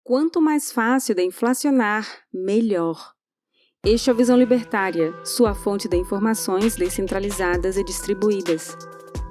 Quanto mais fácil de inflacionar, melhor. Este é a Visão Libertária, sua fonte de informações descentralizadas e distribuídas.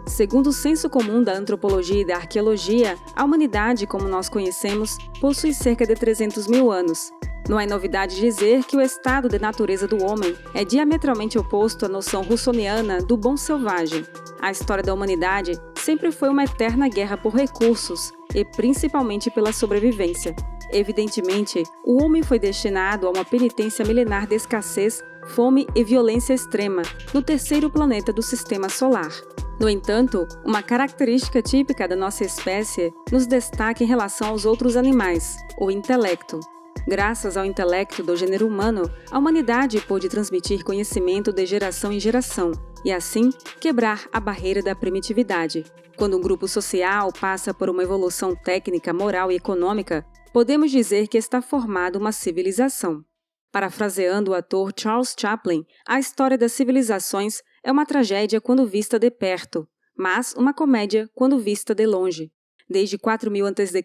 Segundo o senso comum da antropologia e da arqueologia, a humanidade, como nós conhecemos, possui cerca de 300 mil anos. Não é novidade dizer que o estado de natureza do homem é diametralmente oposto à noção russoniana do bom selvagem. A história da humanidade sempre foi uma eterna guerra por recursos e principalmente pela sobrevivência. Evidentemente, o homem foi destinado a uma penitência milenar de escassez, fome e violência extrema no terceiro planeta do Sistema Solar. No entanto, uma característica típica da nossa espécie nos destaca em relação aos outros animais, o intelecto. Graças ao intelecto do gênero humano, a humanidade pôde transmitir conhecimento de geração em geração e, assim, quebrar a barreira da primitividade. Quando um grupo social passa por uma evolução técnica, moral e econômica, podemos dizer que está formada uma civilização. Parafraseando o ator Charles Chaplin, a história das civilizações é uma tragédia quando vista de perto, mas uma comédia quando vista de longe. Desde 4000 a.C.,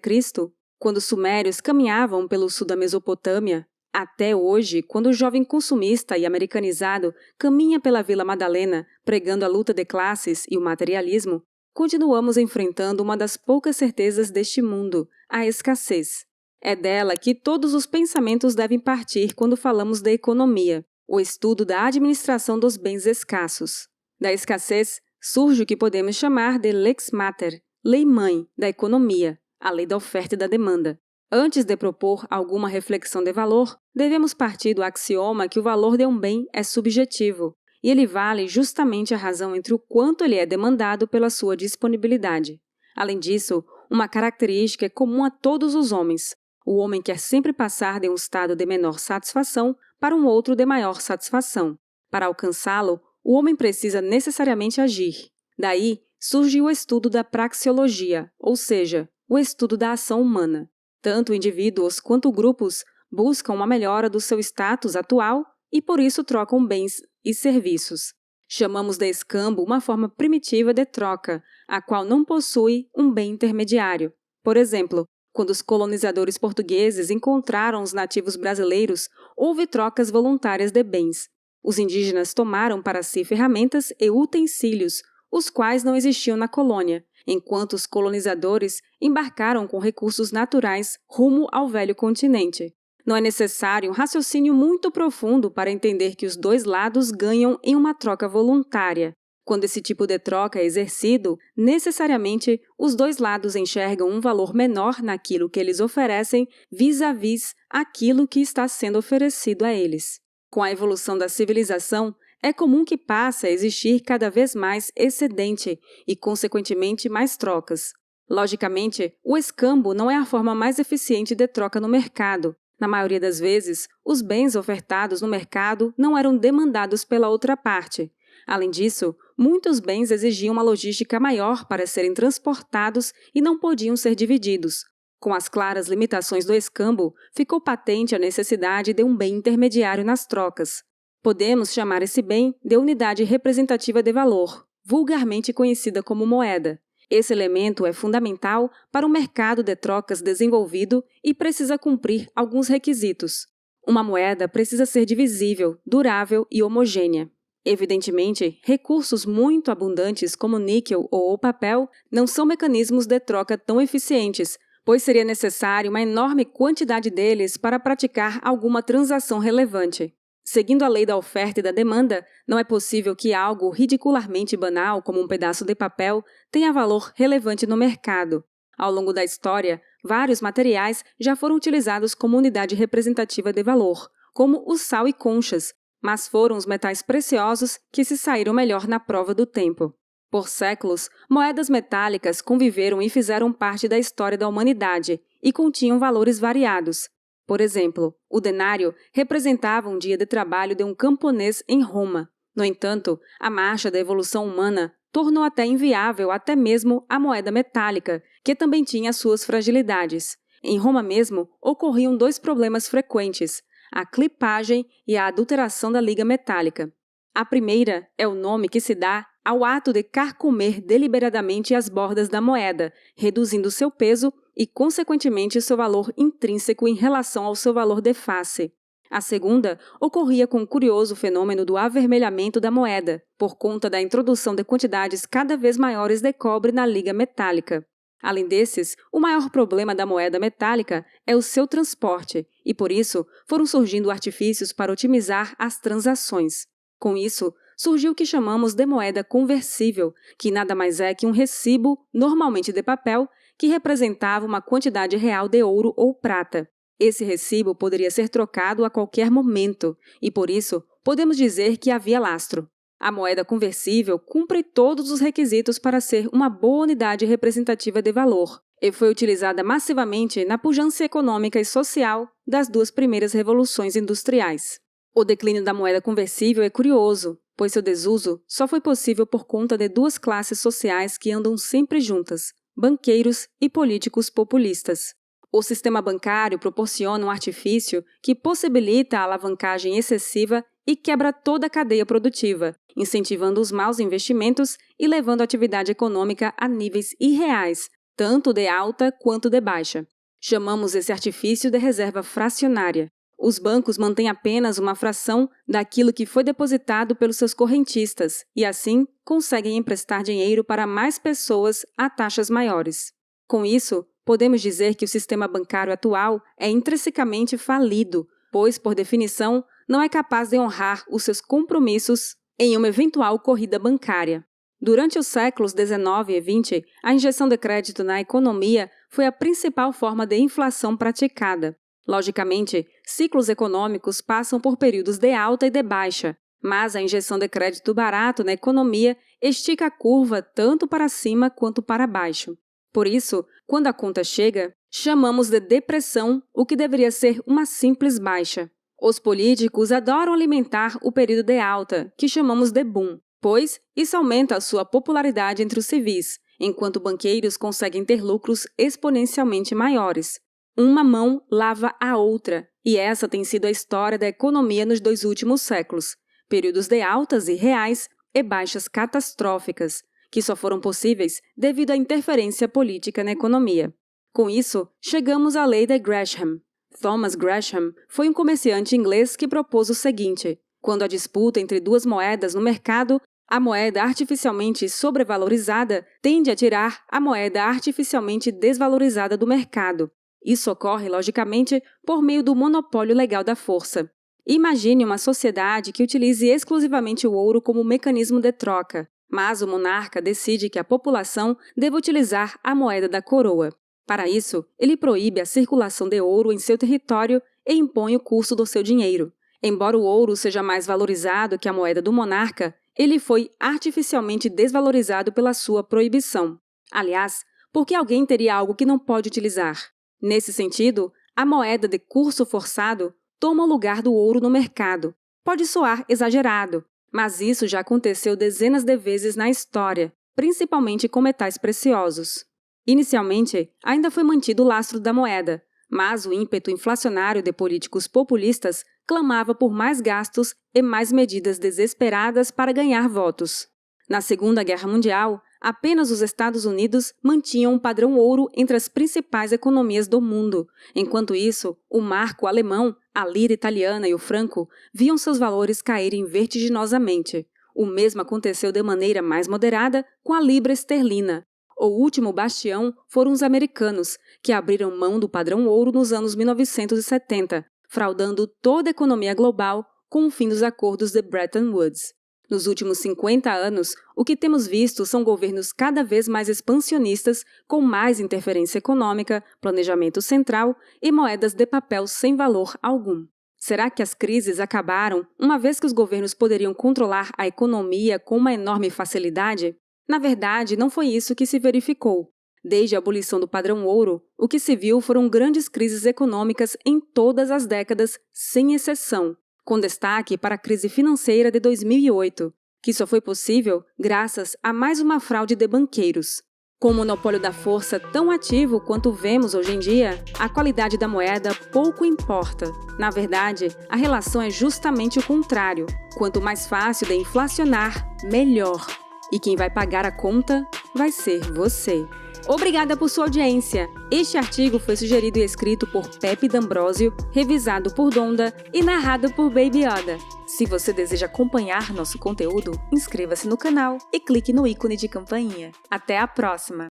quando os sumérios caminhavam pelo sul da Mesopotâmia, até hoje, quando o jovem consumista e americanizado caminha pela Vila Madalena pregando a luta de classes e o materialismo, continuamos enfrentando uma das poucas certezas deste mundo, a escassez. É dela que todos os pensamentos devem partir quando falamos de economia, o estudo da administração dos bens escassos. Da escassez surge o que podemos chamar de lex mater, lei-mãe da economia, a lei da oferta e da demanda. Antes de propor alguma reflexão de valor, devemos partir do axioma que o valor de um bem é subjetivo, e ele vale justamente a razão entre o quanto ele é demandado pela sua disponibilidade. Além disso, uma característica é comum a todos os homens. O homem quer sempre passar de um estado de menor satisfação para um outro de maior satisfação. Para alcançá-lo, o homem precisa necessariamente agir. Daí surge o estudo da praxeologia, ou seja, o estudo da ação humana. Tanto indivíduos quanto grupos buscam uma melhora do seu status atual e por isso trocam bens e serviços. Chamamos de escambo uma forma primitiva de troca, a qual não possui um bem intermediário. Por exemplo, quando os colonizadores portugueses encontraram os nativos brasileiros, houve trocas voluntárias de bens. Os indígenas tomaram para si ferramentas e utensílios, os quais não existiam na colônia, enquanto os colonizadores embarcaram com recursos naturais rumo ao velho continente. Não é necessário um raciocínio muito profundo para entender que os dois lados ganham em uma troca voluntária. Quando esse tipo de troca é exercido, necessariamente os dois lados enxergam um valor menor naquilo que eles oferecem vis-à-vis aquilo que está sendo oferecido a eles. Com a evolução da civilização, é comum que passe a existir cada vez mais excedente e, consequentemente, mais trocas. Logicamente, o escambo não é a forma mais eficiente de troca no mercado. Na maioria das vezes, os bens ofertados no mercado não eram demandados pela outra parte. Além disso, muitos bens exigiam uma logística maior para serem transportados e não podiam ser divididos. Com as claras limitações do escambo, ficou patente a necessidade de um bem intermediário nas trocas. Podemos chamar esse bem de unidade representativa de valor, vulgarmente conhecida como moeda. Esse elemento é fundamental para um mercado de trocas desenvolvido e precisa cumprir alguns requisitos. Uma moeda precisa ser divisível, durável e homogênea. Evidentemente, recursos muito abundantes como níquel ou papel não são mecanismos de troca tão eficientes, pois seria necessário uma enorme quantidade deles para praticar alguma transação relevante. Seguindo a lei da oferta e da demanda, não é possível que algo ridicularmente banal, como um pedaço de papel, tenha valor relevante no mercado. Ao longo da história, vários materiais já foram utilizados como unidade representativa de valor, como o sal e conchas, mas foram os metais preciosos que se saíram melhor na prova do tempo. Por séculos, moedas metálicas conviveram e fizeram parte da história da humanidade e continham valores variados. Por exemplo, o denário representava um dia de trabalho de um camponês em Roma. No entanto, a marcha da evolução humana tornou até inviável até mesmo a moeda metálica, que também tinha suas fragilidades. Em Roma mesmo, ocorriam dois problemas frequentes: a clipagem e a adulteração da liga metálica. A primeira é o nome que se dá ao ato de carcomer deliberadamente as bordas da moeda, reduzindo seu peso e, consequentemente, seu valor intrínseco em relação ao seu valor de face. A segunda ocorria com o curioso fenômeno do avermelhamento da moeda, por conta da introdução de quantidades cada vez maiores de cobre na liga metálica. Além desses, o maior problema da moeda metálica é o seu transporte, e por isso foram surgindo artifícios para otimizar as transações. Com isso, surgiu o que chamamos de moeda conversível, que nada mais é que um recibo, normalmente de papel, que representava uma quantidade real de ouro ou prata. Esse recibo poderia ser trocado a qualquer momento, e por isso podemos dizer que havia lastro. A moeda conversível cumpre todos os requisitos para ser uma boa unidade representativa de valor, e foi utilizada massivamente na pujança econômica e social das duas primeiras revoluções industriais. O declínio da moeda conversível é curioso, pois seu desuso só foi possível por conta de duas classes sociais que andam sempre juntas: banqueiros e políticos populistas. O sistema bancário proporciona um artifício que possibilita a alavancagem excessiva e quebra toda a cadeia produtiva, incentivando os maus investimentos e levando a atividade econômica a níveis irreais, tanto de alta quanto de baixa. Chamamos esse artifício de reserva fracionária. Os bancos mantêm apenas uma fração daquilo que foi depositado pelos seus correntistas e, assim, conseguem emprestar dinheiro para mais pessoas a taxas maiores. Com isso, podemos dizer que o sistema bancário atual é intrinsecamente falido, pois, por definição, não é capaz de honrar os seus compromissos em uma eventual corrida bancária. Durante os séculos XIX e XX, a injeção de crédito na economia foi a principal forma de inflação praticada. Logicamente, ciclos econômicos passam por períodos de alta e de baixa, mas a injeção de crédito barato na economia estica a curva tanto para cima quanto para baixo. Por isso, quando a conta chega, chamamos de depressão o que deveria ser uma simples baixa. Os políticos adoram alimentar o período de alta, que chamamos de boom, pois isso aumenta a sua popularidade entre os civis, enquanto banqueiros conseguem ter lucros exponencialmente maiores. Uma mão lava a outra, e essa tem sido a história da economia nos 2 últimos séculos. Períodos de altas e reais e baixas catastróficas, que só foram possíveis devido à interferência política na economia. Com isso, chegamos à lei de Gresham. Thomas Gresham foi um comerciante inglês que propôs o seguinte: quando há disputa entre duas moedas no mercado, a moeda artificialmente sobrevalorizada tende a tirar a moeda artificialmente desvalorizada do mercado. Isso ocorre, logicamente, por meio do monopólio legal da força. Imagine uma sociedade que utilize exclusivamente o ouro como mecanismo de troca, mas o monarca decide que a população deve utilizar a moeda da coroa. Para isso, ele proíbe a circulação de ouro em seu território e impõe o custo do seu dinheiro. Embora o ouro seja mais valorizado que a moeda do monarca, ele foi artificialmente desvalorizado pela sua proibição. Aliás, porque alguém teria algo que não pode utilizar? Nesse sentido, a moeda de curso forçado toma o lugar do ouro no mercado. Pode soar exagerado, mas isso já aconteceu dezenas de vezes na história, principalmente com metais preciosos. Inicialmente, ainda foi mantido o lastro da moeda, mas o ímpeto inflacionário de políticos populistas clamava por mais gastos e mais medidas desesperadas para ganhar votos. Na Segunda Guerra Mundial, apenas os Estados Unidos mantinham um padrão ouro entre as principais economias do mundo. Enquanto isso, o marco alemão, a lira italiana e o franco viam seus valores caírem vertiginosamente. O mesmo aconteceu de maneira mais moderada com a libra esterlina. O último bastião foram os americanos, que abriram mão do padrão ouro nos anos 1970, fraudando toda a economia global com o fim dos acordos de Bretton Woods. Nos últimos 50 anos, o que temos visto são governos cada vez mais expansionistas, com mais interferência econômica, planejamento central e moedas de papel sem valor algum. Será que as crises acabaram, uma vez que os governos poderiam controlar a economia com uma enorme facilidade? Na verdade, não foi isso que se verificou. Desde a abolição do padrão ouro, o que se viu foram grandes crises econômicas em todas as décadas, sem exceção, com destaque para a crise financeira de 2008, que só foi possível graças a mais uma fraude de banqueiros. Com o monopólio da força tão ativo quanto vemos hoje em dia, a qualidade da moeda pouco importa. Na verdade, a relação é justamente o contrário. Quanto mais fácil de inflacionar, melhor. E quem vai pagar a conta vai ser você. Obrigada por sua audiência. Este artigo foi sugerido e escrito por Pepe D'Ambrosio, revisado por Donda e narrado por Baby Yoda. Se você deseja acompanhar nosso conteúdo, inscreva-se no canal e clique no ícone de campainha. Até a próxima!